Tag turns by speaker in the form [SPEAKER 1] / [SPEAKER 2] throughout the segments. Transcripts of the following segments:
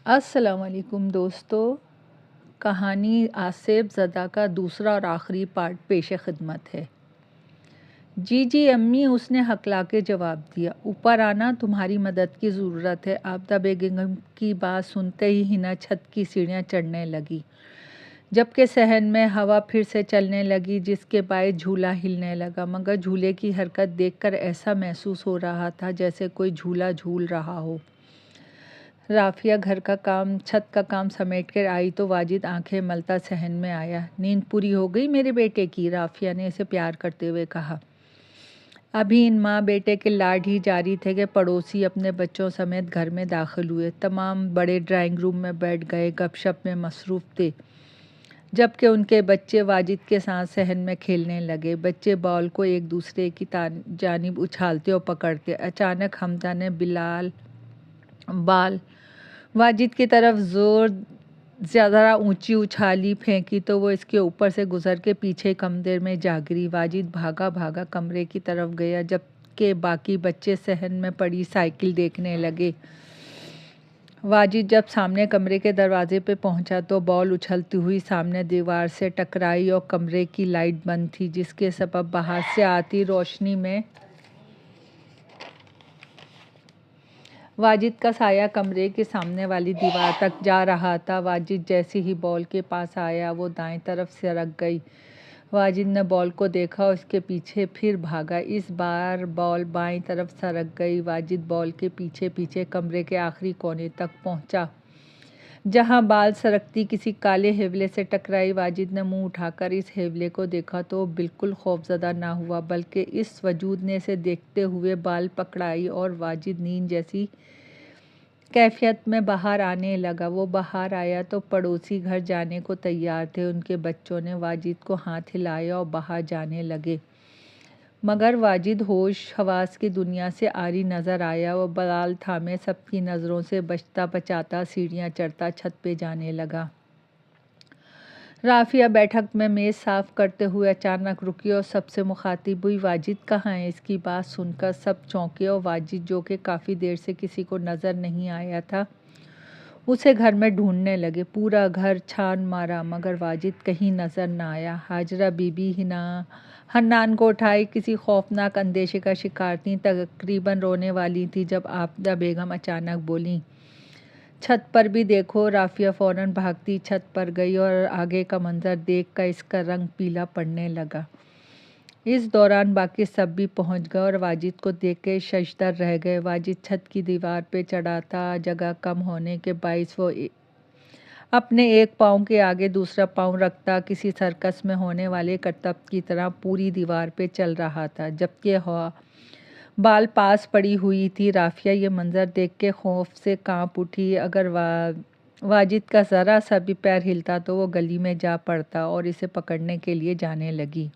[SPEAKER 1] السلام علیکم دوستو، کہانی آصف زدہ کا دوسرا اور آخری پارٹ پیش خدمت ہے۔ جی امی، اس نے ہکلا کے جواب دیا۔ اوپر آنا، تمہاری مدد کی ضرورت ہے۔ عابدہ بیگم کی بات سنتے ہی ہنا چھت کی سیڑھیاں چڑھنے لگی، جبکہ صحن میں ہوا پھر سے چلنے لگی جس کے باعث جھولا ہلنے لگا، مگر جھولے کی حرکت دیکھ کر ایسا محسوس ہو رہا تھا جیسے کوئی جھولا جھول رہا ہو۔ رافعہ چھت کا کام سمیٹ کر آئی تو واجد آنکھیں ملتا صحن میں آیا۔ نیند پوری ہو گئی میرے بیٹے کی؟ رافعہ نے اسے پیار کرتے ہوئے کہا۔ ابھی ان ماں بیٹے کے لاڈ ہی جاری تھے کہ پڑوسی اپنے بچوں سمیت گھر میں داخل ہوئے۔ تمام بڑے ڈرائنگ روم میں بیٹھ گئے، گپ شپ میں مصروف تھے، جبکہ ان کے بچے واجد کے ساتھ صحن میں کھیلنے لگے۔ بچے بال کو ایک دوسرے کی جانب اچھالتے اور پکڑتے۔ اچانک حمزہ نے بال واجد کی طرف ذرا اونچی اچھالی پھینکی تو وہ اس کے اوپر سے گزر کے پیچھے کمرے میں جا گری۔ واجد بھاگا کمرے کی طرف گیا، جبکہ باقی بچے صحن میں پڑی سائیکل دیکھنے لگے۔ واجد جب سامنے کمرے کے دروازے پہ پہنچا تو بال اچھلتی ہوئی سامنے دیوار سے ٹکرائی اور کمرے کی لائٹ بند تھی، جس کے سبب باہر سے آتی روشنی میں واجد کا سایہ کمرے کے سامنے والی دیوار تک جا رہا تھا۔ واجد جیسے ہی بال کے پاس آیا، وہ دائیں طرف سرک گئی۔ واجد نے بال کو دیکھا اور اس کے پیچھے پھر بھاگا۔ اس بار بال بائیں طرف سرک گئی۔ واجد بال کے پیچھے کمرے کے آخری کونے تک پہنچا، جہاں بال سرکتی کسی کالے حیولے سے ٹکرائی۔ واجد نے منہ اٹھا کر اس حیولے کو دیکھا تو وہ بالکل خوفزدہ نہ ہوا، بلکہ اس وجود نے اسے دیکھتے ہوئے بال پکڑائی اور واجد نیند جیسی کیفیت میں باہر آنے لگا۔ وہ باہر آیا تو پڑوسی گھر جانے کو تیار تھے۔ ان کے بچوں نے واجد کو ہاتھ ہلایا اور باہر جانے لگے، مگر واجد ہوش حواس کی دنیا سے عاری نظر آیا۔ وہ بال تھامے سب کی نظروں سے بچتا بچاتا سیڑھیاں چڑھتا چھت پہ جانے لگا۔ رافعہ بیٹھک میں میز صاف کرتے ہوئے اچانک رکی اور سب سے مخاطب ہوئی۔ واجد کہاں ہے؟ اس کی بات سن کر سب چونکے اور واجد، جو کہ کافی دیر سے کسی کو نظر نہیں آیا تھا، اسے گھر میں ڈھونڈنے لگے۔ پورا گھر چھان مارا، مگر واجد کہیں نظر نہ آیا۔ ہاجرہ بی بی حنان کو اٹھائے کسی خوفناک اندیشے کا شکار تھیں، تقریباً رونے والی تھیں، جب عابدہ بیگم اچانک بولیں، چھت پر بھی دیکھو۔ رافعہ فوراً بھاگتی چھت پر گئی اور آگے کا منظر دیکھ کر اس کا رنگ پیلا پڑنے لگا۔ اس دوران باقی سب بھی پہنچ گئے اور واجد کو دیکھ کے ششدر رہ گئے۔ واجد چھت کی دیوار پہ چڑھا تھا۔ جگہ کم ہونے کے باعث وہ اپنے ایک پاؤں کے آگے دوسرا پاؤں رکھتا کسی سرکس میں ہونے والے کرتب کی طرح پوری دیوار پہ چل رہا تھا، جبکہ بال پاس پڑی ہوئی تھی۔ رافعہ یہ منظر دیکھ کے خوف سے کانپ اٹھی۔ اگر واجد کا ذرا سا بھی پیر ہلتا تو وہ گلی میں جا پڑتا اور اسے پکڑنے کے لیے جانے لگی۔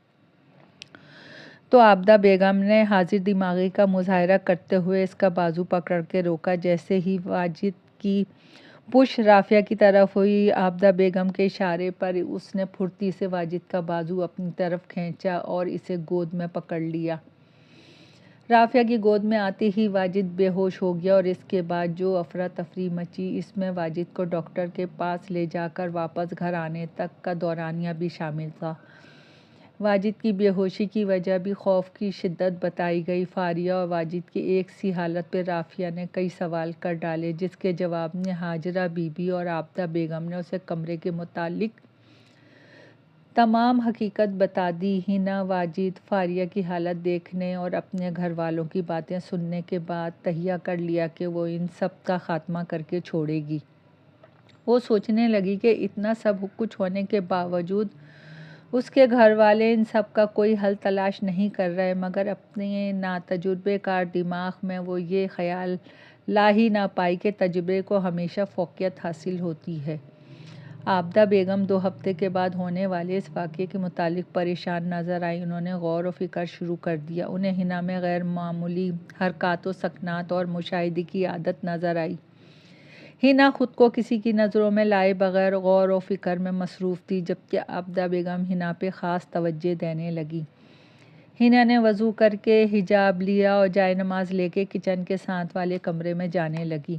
[SPEAKER 1] تو عابدہ بیگم نے حاضر دماغی کا مظاہرہ کرتے ہوئے اس کا بازو پکڑ کے روکا۔ جیسے ہی واجد کی پشت رافعہ کی طرف ہوئی، عابدہ بیگم کے اشارے پر اس نے پھرتی سے واجد کا بازو اپنی طرف کھینچا اور اسے گود میں پکڑ لیا۔ رافعہ کی گود میں آتے ہی واجد بے ہوش ہو گیا اور اس کے بعد جو افراتفری مچی، اس میں واجد کو ڈاکٹر کے پاس لے جا کر واپس گھر آنے تک کا دورانیہ بھی شامل تھا۔ واجد کی بے ہوشی کی وجہ بھی خوف کی شدت بتائی گئی۔ فاریہ اور واجد کی ایک سی حالت پہ رافعہ نے کئی سوال کر ڈالے، جس کے جواب میں ہاجرہ بی بی اور عابدہ بیگم نے اسے کمرے کے متعلق تمام حقیقت بتا دی۔ ہنا واجد، فاریہ کی حالت دیکھنے اور اپنے گھر والوں کی باتیں سننے کے بعد تہیہ کر لیا کہ وہ ان سب کا خاتمہ کر کے چھوڑے گی۔ وہ سوچنے لگی کہ اتنا سب کچھ ہونے کے باوجود اس کے گھر والے ان سب کا کوئی حل تلاش نہیں کر رہے، مگر اپنے ناتجربے کار دماغ میں وہ یہ خیال لا ہی نہ پائی کہ تجربے کو ہمیشہ فوقیت حاصل ہوتی ہے۔ عابدہ بیگم 2 ہفتے کے بعد ہونے والے اس واقعے کے متعلق پریشان نظر آئیں۔ انہوں نے غور و فکر شروع کر دیا۔ انہیں ہنا میں غیر معمولی حرکات و سکنات اور مشاہدے کی عادت نظر آئی۔ ہنا خود کو کسی کی نظروں میں لائے بغیر غور و فکر میں مصروف تھی، جبکہ عابدہ بیگم ہنا پہ خاص توجہ دینے لگی۔ ہنا نے وضو کر کے حجاب لیا اور جائے نماز لے کے کچن کے ساتھ والے کمرے میں جانے لگی۔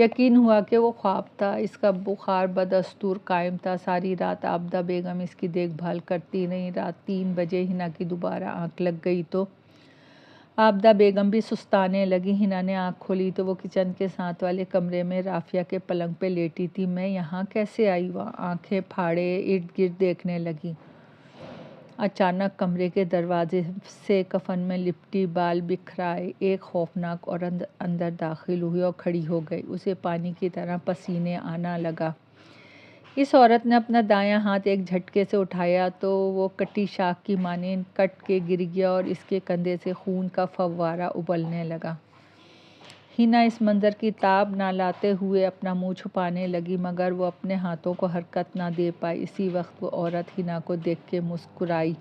[SPEAKER 1] یقین ہوا کہ وہ خواب تھا۔ اس کا بخار بدستور قائم تھا۔ ساری رات عابدہ بیگم اس کی دیکھ بھال کرتی رہیں۔ رات 3 بجے ہنا کی دوبارہ آنکھ لگ گئی تو عابدہ بیگم بھی سستانے لگی۔ ہنا نے آنکھ کھولی تو وہ کچن کے ساتھ والے کمرے میں رافیہ کے پلنگ پہ لیٹی تھی۔ میں یہاں کیسے آئی؟ وہ آنکھیں پھاڑے ارد گرد دیکھنے لگی۔ اچانک کمرے کے دروازے سے کفن میں لپٹی، بال بکھرائے ایک خوفناک عورت اندر داخل ہوئی اور کھڑی ہو گئی۔ اسے پانی کی طرح پسینے آنا لگا۔ اس عورت نے اپنا دایاں ہاتھ ایک جھٹکے سے اٹھایا تو وہ کٹی شاخ کی مانند کٹ کے گر گیا اور اس کے کندھے سے خون کا فوارہ ابلنے لگا۔ ہنا اس منظر کی تاب نہ لاتے ہوئے اپنا منہ چھپانے لگی، مگر وہ اپنے ہاتھوں کو حرکت نہ دے پائی۔ اسی وقت وہ عورت ہنا کو دیکھ کے مسکرائی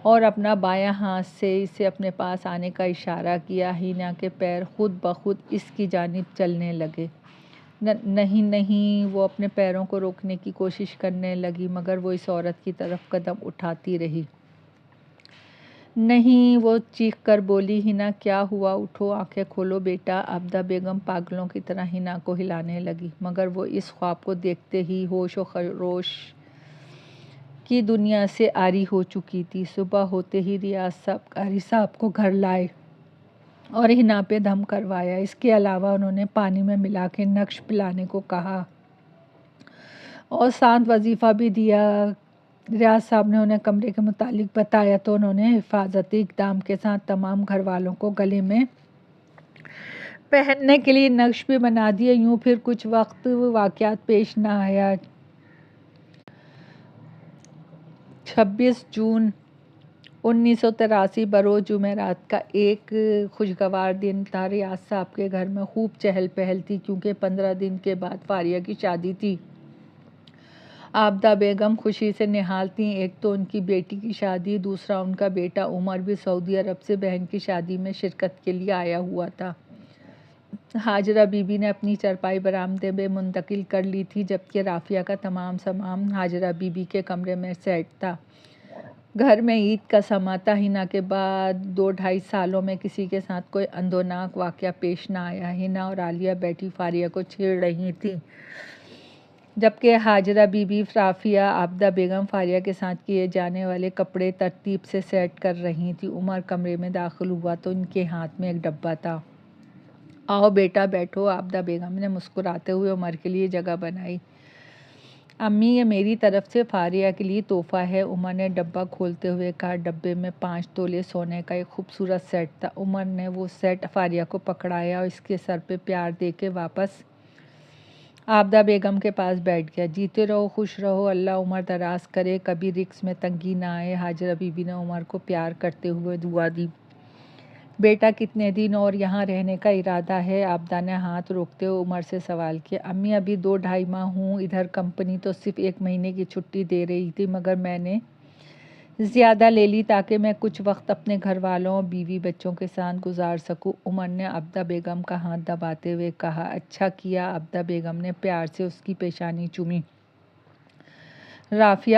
[SPEAKER 1] اور اپنا بایاں ہاتھ سے اسے اپنے پاس آنے کا اشارہ کیا۔ ہنا کے پیر خود بخود اس کی جانب چلنے لگے۔ نہیں نہیں، وہ اپنے پیروں کو روکنے کی کوشش کرنے لگی، مگر وہ اس عورت کی طرف قدم اٹھاتی رہی۔ نہیں، وہ چیخ کر بولی۔ ہنا، کیا ہوا؟ اٹھو، آنکھیں کھولو بیٹا۔ عابدہ بیگم پاگلوں کی طرح ہنا کو ہلانے لگی، مگر وہ اس خواب کو دیکھتے ہی ہوش و خروش کی دنیا سے عاری ہو چکی تھی۔ صبح ہوتے ہی ریاض صاحب قاری صاحب کو گھر لائے اور ہنا پہ دم کروایا۔ اس کے علاوہ انہوں نے پانی میں ملا کے نقش پلانے کو کہا اور ساتھ وظیفہ بھی دیا۔ ریاض صاحب نے انہیں کمرے کے متعلق بتایا تو انہوں نے حفاظتی اقدام کے ساتھ تمام گھر والوں کو گلے میں پہننے کے لیے نقش بھی بنا دیے۔ یوں پھر کچھ وقت واقعات پیش نہ آیا۔ 26 جون 1983 بروز جمعرات کا ایک خوشگوار دن تھا۔ ریاض صاحب کے گھر میں خوب چہل پہل تھی، کیونکہ 15 دن کے بعد فاریہ کی شادی تھی۔ عابدہ بیگم خوشی سے نہال تھیں۔ ایک تو ان کی بیٹی کی شادی، دوسرا ان کا بیٹا عمر بھی سعودی عرب سے بہن کی شادی میں شرکت کے لیے آیا ہوا تھا۔ ہاجرہ بی بی نے اپنی چارپائی برآمدے میں منتقل کر لی تھی، جبکہ رافیہ کا تمام سامان ہاجرہ بی بی کے کمرے میں سیٹ تھا۔ گھر میں عید کا سماں تھا۔ ہنا کے بعد 2-2.5 سالوں میں کسی کے ساتھ کوئی اندوناک واقعہ پیش نہ آیا۔ ہنا اور عالیہ بیٹی فاریہ کو چھیڑ رہی تھیں، جبکہ ہاجرہ بی بی رافیہ، عابدہ بیگم فاریہ کے ساتھ کیے جانے والے کپڑے ترتیب سے سیٹ کر رہی تھیں۔ عمر کمرے میں داخل ہوا تو ان کے ہاتھ میں ایک ڈبہ تھا۔ آؤ بیٹا بیٹھو، عابدہ بیگم نے مسکراتے ہوئے عمر کے لیے جگہ بنائی۔ امی، یہ میری طرف سے فاریہ کے لیے تحفہ ہے، عمر نے ڈبہ کھولتے ہوئے کہا۔ ڈبے میں 5 تولے سونے کا ایک خوبصورت سیٹ تھا۔ عمر نے وہ سیٹ فاریہ کو پکڑایا اور اس کے سر پہ پیار دے کے واپس عابدہ بیگم کے پاس بیٹھ گیا۔ جیتے رہو، خوش رہو، اللہ عمر دراز کرے، کبھی رزق میں تنگی نہ آئے۔ ہاجرہ بی بی نے عمر کو پیار کرتے ہوئے دعا دی۔ بیٹا، کتنے دن اور یہاں رہنے کا ارادہ ہے؟ عابدہ نے ہاتھ روکتے ہوئے عمر سے سوال کیا۔ امی، ابھی 2-2.5 ماہ ہوں ادھر، کمپنی تو صرف 1 مہینے کی چھٹی دے رہی تھی، مگر میں نے زیادہ لے لی تاکہ میں کچھ وقت اپنے گھر والوں اور بیوی بچوں کے ساتھ گزار سکوں، عمر نے عابدہ بیگم کا ہاتھ دباتے ہوئے کہا۔ اچھا کیا، عابدہ بیگم نے پیار سے اس کی پیشانی چومی۔ رافیہ،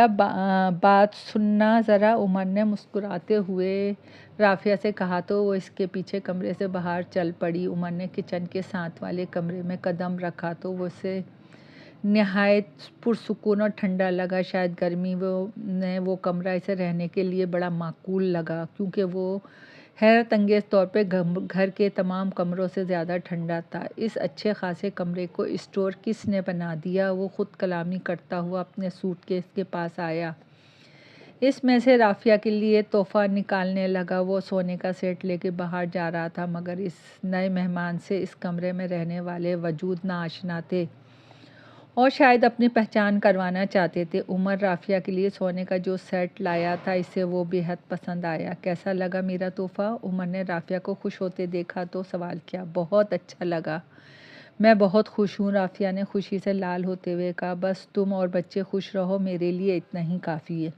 [SPEAKER 1] بات سننا ذرا، عمر نے مسکراتے ہوئے رافیہ سے کہا تو وہ اس کے پیچھے کمرے سے باہر چل پڑی۔ عمر نے کچن کے ساتھ والے کمرے میں قدم رکھا تو وہ اسے نہایت پرسکون اور ٹھنڈا لگا۔ شاید گرمی نے وہ کمرہ اسے رہنے کے لیے بڑا معقول لگا، کیونکہ وہ حیرت انگیز طور پہ گھر کے تمام کمروں سے زیادہ ٹھنڈا تھا۔ اس اچھے خاصے کمرے کو اسٹور کس نے بنا دیا؟ وہ خود کلامی کرتا ہوا اپنے سوٹ کیس کے پاس آیا۔ اس میں سے رافیہ کے لیے تحفہ نکالنے لگا۔ وہ سونے کا سیٹ لے کے باہر جا رہا تھا، مگر اس نئے مہمان سے اس کمرے میں رہنے والے وجود ناآشنا تھے اور شاید اپنی پہچان کروانا چاہتے تھے۔ عمر رافیہ کے لیے سونے کا جو سیٹ لایا تھا اسے وہ بے حد پسند آیا۔ کیسا لگا میرا تحفہ؟ عمر نے رافیہ کو خوش ہوتے دیکھا تو سوال کیا۔ بہت اچھا لگا، میں بہت خوش ہوں، رافیہ نے خوشی سے لال ہوتے ہوئے کہا۔ بس تم اور بچے خوش رہو، میرے لیے اتنا ہی کافی ہے،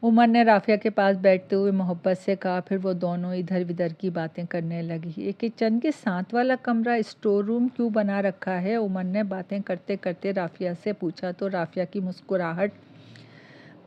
[SPEAKER 1] عمر نے رافیہ کے پاس بیٹھتے ہوئے محبت سے کہا۔ پھر وہ دونوں ادھر ادھر کی باتیں کرنے لگے۔ یہ کچن کے ساتھ والا کمرہ اسٹور روم کیوں بنا رکھا ہے؟ عمر نے باتیں کرتے کرتے رافیہ سے پوچھا تو رافیہ کی مسکراہٹ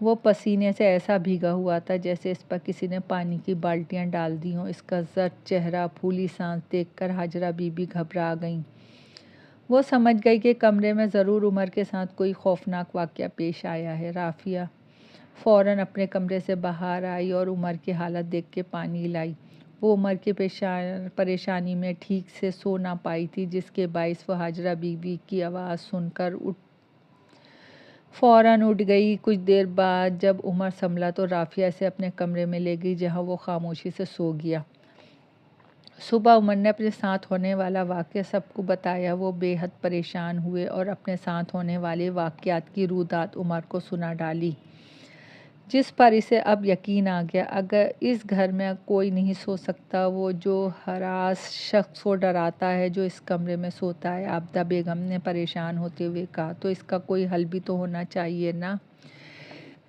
[SPEAKER 1] وہ پسینے سے ایسا بھیگا ہوا تھا جیسے اس پر کسی نے پانی کی بالٹیاں ڈال دی ہوں۔ اس کا زرد چہرہ، پھولی سانس دیکھ کر ہاجرہ بی بی گھبرا گئیں۔ وہ سمجھ گئی کہ کمرے میں ضرور عمر کے ساتھ کوئی خوفناک واقعہ پیش آیا ہے۔ رافعہ فوراً اپنے کمرے سے باہر آئی اور عمر کی حالت دیکھ کے پانی لائی۔ وہ عمر کی پریشانی میں ٹھیک سے سو نہ پائی تھی، جس کے باعث وہ ہاجرہ بی بی کی آواز سن کر فوراً اٹھ گئی۔ کچھ دیر بعد جب عمر سنبھلا تو رافعہ اسے اپنے کمرے میں لے گئی، جہاں وہ خاموشی سے سو گیا۔ صبح عمر نے اپنے ساتھ ہونے والا واقعہ سب کو بتایا۔ وہ بے حد پریشان ہوئے اور اپنے ساتھ ہونے والے واقعات کی رویداد عمر کو سنا ڈالی، جس پر اسے اب یقین آ گیا، اگر اس گھر میں کوئی نہیں سو سکتا، وہ جو ہراس شخص کو ڈراتا ہے جو اس کمرے میں سوتا ہے، عابدہ بیگم نے پریشان ہوتے ہوئے کہا، تو اس کا کوئی حل بھی تو ہونا چاہیے نا؟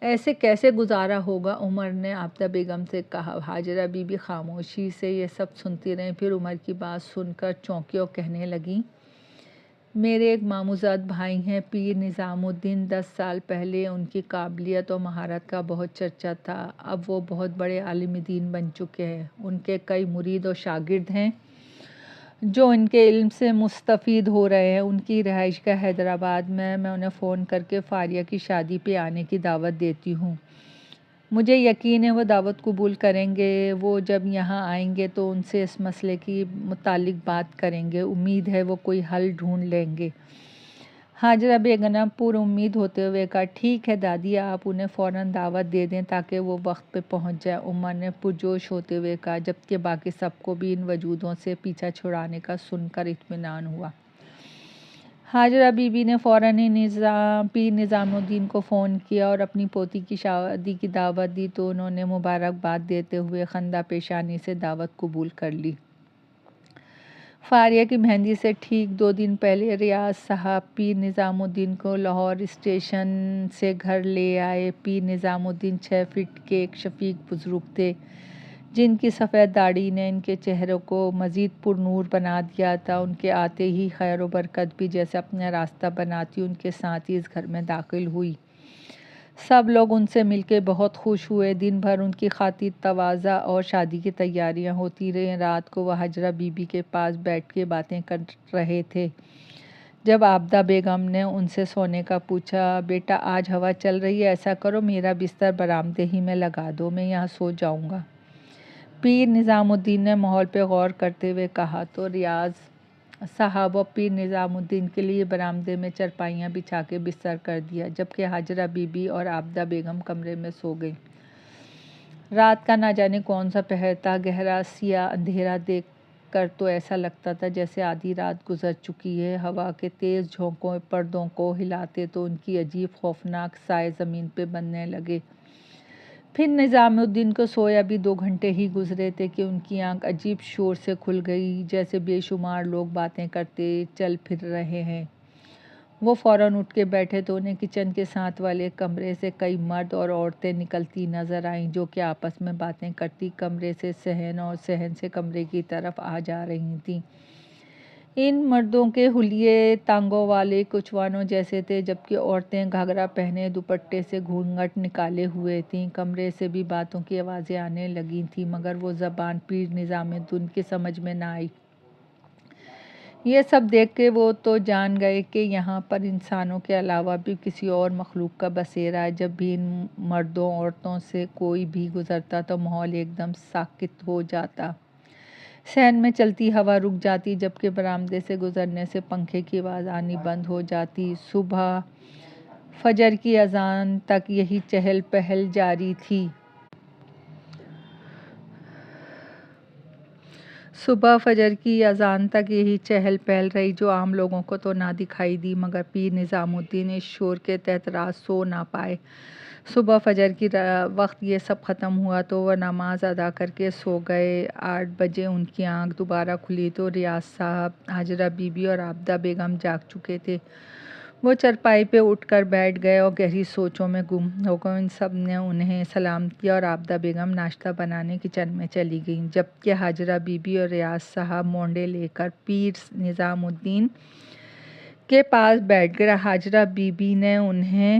[SPEAKER 1] ایسے کیسے گزارا ہوگا؟ عمر نے عابدہ بیگم سے کہا۔ ہاجرہ بی بی خاموشی سے یہ سب سنتی رہیں، پھر عمر کی بات سن کر چونکی اور کہنے لگیں، میرے ایک ماموزاد بھائی ہیں، پیر نظام الدین۔ 10 سال پہلے ان کی قابلیت اور مہارت کا بہت چرچا تھا۔ اب وہ بہت بڑے عالم دین بن چکے ہیں۔ ان کے کئی مرید اور شاگرد ہیں جو ان کے علم سے مستفید ہو رہے ہیں۔ ان کی رہائش گاہ حیدرآباد میں انہیں فون کر کے فاریہ کی شادی پہ آنے کی دعوت دیتی ہوں۔ مجھے یقین ہے وہ دعوت قبول کریں گے۔ وہ جب یہاں آئیں گے تو ان سے اس مسئلے کی متعلق بات کریں گے۔ امید ہے وہ کوئی حل ڈھونڈ لیں گے۔ ہاجرہ بیگم نے پر امید ہوتے ہوئے کہا، ٹھیک ہے دادی، آپ انہیں فوراً دعوت دے دیں تاکہ وہ وقت پہ پہنچ جائیں۔ عمر نے پرجوش ہوتے ہوئے کہا، جبکہ باقی سب کو بھی ان وجودوں سے پیچھا چھڑانے کا سن کر اطمینان ہوا۔ ہاجرہ بی بی نے فوراً ہی پیر نظام الدین کو فون کیا اور اپنی پوتی کی شادی کی دعوت دی، تو انہوں نے مبارکباد دیتے ہوئے خندہ پیشانی سے دعوت قبول کر لی۔ فاریہ کی مہندی سے ٹھیک 2 دن پہلے ریاض صاحب پیر نظام الدین کو لاہور اسٹیشن سے گھر لے آئے۔ پیر نظام الدین 6 فٹ کے ایک شفیق بزرگ تھے، جن کی سفید داڑھی نے ان کے چہرے کو مزید پر نور بنا دیا تھا۔ ان کے آتے ہی خیر و برکت بھی جیسے اپنا راستہ بناتی ان کے ساتھ ہی اس گھر میں داخل ہوئی۔ سب لوگ ان سے مل کے بہت خوش ہوئے۔ دن بھر ان کی خاطر تواضع اور شادی کی تیاریاں ہوتی رہیں۔ رات کو وہ ہاجرہ بی بی کے پاس بیٹھ کے باتیں کر رہے تھے۔ جب عابدہ بیگم نے ان سے سونے کا پوچھا، بیٹا آج ہوا چل رہی ہے، ایسا کرو میرا بستر برآمدے ہی میں لگا دو، میں یہاں سو جاؤں گا۔ پیر نظام الدین نے ماحول پہ غور کرتے ہوئے کہا، تو ریاض صاحب اور پیر نظام الدین کے لیے برآمدے میں چارپائیاں بچھا کے بستر کر دیا، جبکہ ہاجرہ بی بی اور عابدہ بیگم کمرے میں سو گئیں۔ رات کا نہ جانے کون سا پہر تھا۔ گہرا سیاہ اندھیرا دیکھ کر تو ایسا لگتا تھا جیسے آدھی رات گزر چکی ہے۔ ہوا کے تیز جھونکے پردوں کو ہلاتے تو ان کی عجیب خوفناک سائے زمین پہ بننے لگے۔ پھر نظام الدین کو سوئے ابھی 2 گھنٹے ہی گزرے تھے کہ ان کی آنکھ عجیب شور سے کھل گئی، جیسے بے شمار لوگ باتیں کرتے چل پھر رہے ہیں۔ وہ فوراً اٹھ کے بیٹھے تو انہیں کچن کے ساتھ والے کمرے سے کئی مرد اور عورتیں نکلتی نظر آئیں، جو کہ آپس میں باتیں کرتی کمرے سے صحن اور صحن سے کمرے کی طرف آ جا رہی تھیں۔ ان مردوں کے حلیے ٹانگوں والے کچھوانوں جیسے تھے، جبکہ عورتیں گھاگھرا پہنے دوپٹے سے گھونگھٹ نکالے ہوئے تھیں۔ کمرے سے بھی باتوں کی آوازیں آنے لگی تھیں، مگر وہ زبان پیر نظام الدین کی سمجھ میں نہ آئی۔ یہ سب دیکھ کے وہ تو جان گئے کہ یہاں پر انسانوں کے علاوہ بھی کسی اور مخلوق کا بسیرا ہے۔ جب بھی ان مردوں عورتوں سے کوئی بھی گزرتا تو ماحول ایک دم ساکت ہو جاتا، صحن میں چلتی ہوا رک جاتی، جبکہ برآمدے سے گزرنے سے پنکھے کی آواز آنی بند ہو جاتی۔ صبح فجر کی اذان تک یہی چہل پہل جاری تھی۔ صبح فجر کی اذان تک یہی چہل پہل رہی، جو عام لوگوں کو تو نہ دکھائی دی، مگر پیر نظام الدین اس شور کے تحت رات سو نہ پائے۔ صبح فجر کی وقت یہ سب ختم ہوا تو وہ نماز ادا کر کے سو گئے۔ 8 بجے ان کی آنکھ دوبارہ کھلی تو ریاض صاحب، ہاجرہ بی بی اور عابدہ بیگم جاگ چکے تھے۔ وہ چارپائی پہ اٹھ کر بیٹھ گئے اور گہری سوچوں میں گم ہو گئے۔ ان سب نے انہیں سلام کیا اور عابدہ بیگم ناشتہ بنانے کچن میں چلی گئیں، جبکہ ہاجرہ بی بی اور ریاض صاحب مونڈے لے کر پیر نظام الدین کے پاس بیٹھ گئے۔ ہاجرہ بی بی نے انہیں